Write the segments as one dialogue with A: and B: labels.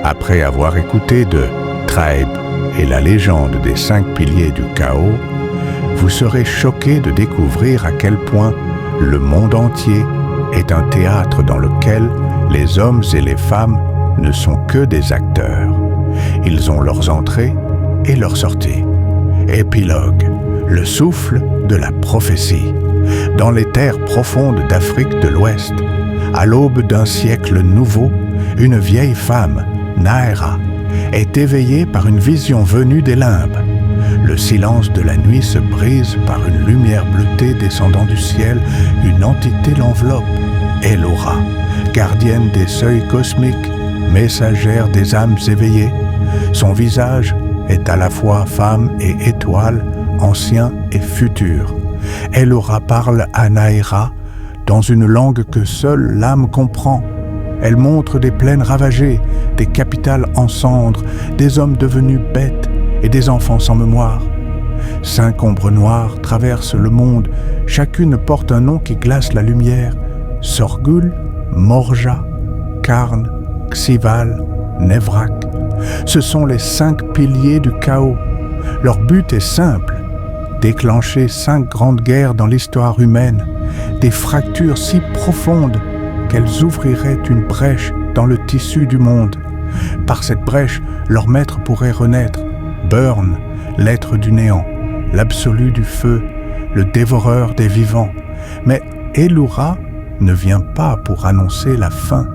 A: Après avoir écouté de Traeb et la légende des 5 piliers du chaos, vous serez choqués de découvrir à quel point le monde entier est un théâtre dans lequel les hommes et les femmes ne sont que des acteurs. Ils ont leurs entrées et leurs sorties. Épilogue, le souffle de la prophétie. Dans les terres profondes d'Afrique de l'Ouest, à l'aube d'un siècle nouveau, une vieille femme, Naera, est éveillée par une vision venue des limbes. Le silence de la nuit se brise par une lumière bleutée descendant du ciel. Une entité l'enveloppe, Elora, gardienne des seuils cosmiques, messagère des âmes éveillées. Son visage est à la fois femme et étoile, ancien et futur. Elora parle à Naera dans une langue que seule l'âme comprend. Elle montre des plaines ravagées, des capitales en cendres, des hommes devenus bêtes et des enfants sans mémoire. 5 ombres noires traversent le monde, chacune porte un nom qui glace la lumière. Sorgul, Morja, Karn, Xival, Nevrak. Ce sont les 5 piliers du chaos. Leur but est simple, déclencher 5 grandes guerres dans l'histoire humaine, des fractures si profondes qu'elles ouvriraient une brèche dans le tissu du monde. Par cette brèche, leur maître pourrait renaître, Burn, l'être du néant, l'absolu du feu, le dévoreur des vivants. Mais Elora ne vient pas pour annoncer la fin.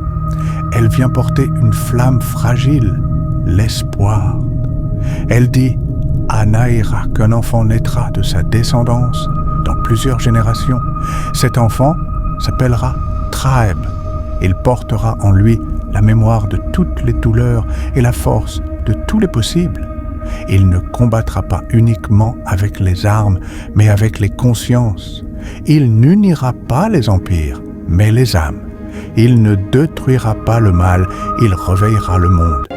A: Elle vient porter une flamme fragile, l'espoir. Elle dit à Naera qu'un enfant naîtra de sa descendance dans plusieurs générations. Cet enfant s'appellera Traeb. Il portera en lui la mémoire de toutes les douleurs et la force de tous les possibles. Il ne combattra pas uniquement avec les armes, mais avec les consciences. Il n'unira pas les empires, mais les âmes. Il ne détruira pas le mal, il réveillera le monde.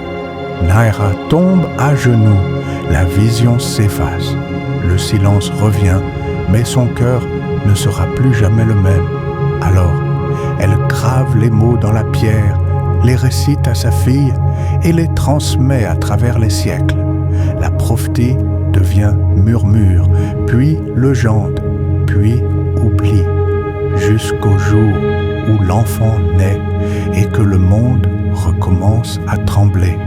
A: Naera tombe à genoux, la vision s'efface. Le silence revient, mais son cœur ne sera plus jamais le même. Alors, elle grave les mots dans la pierre, les récite à sa fille et les transmet à travers les siècles. La prophétie devient murmure, puis legende, puis oubli, jusqu'au jour où l'enfant naît et que le monde recommence à trembler.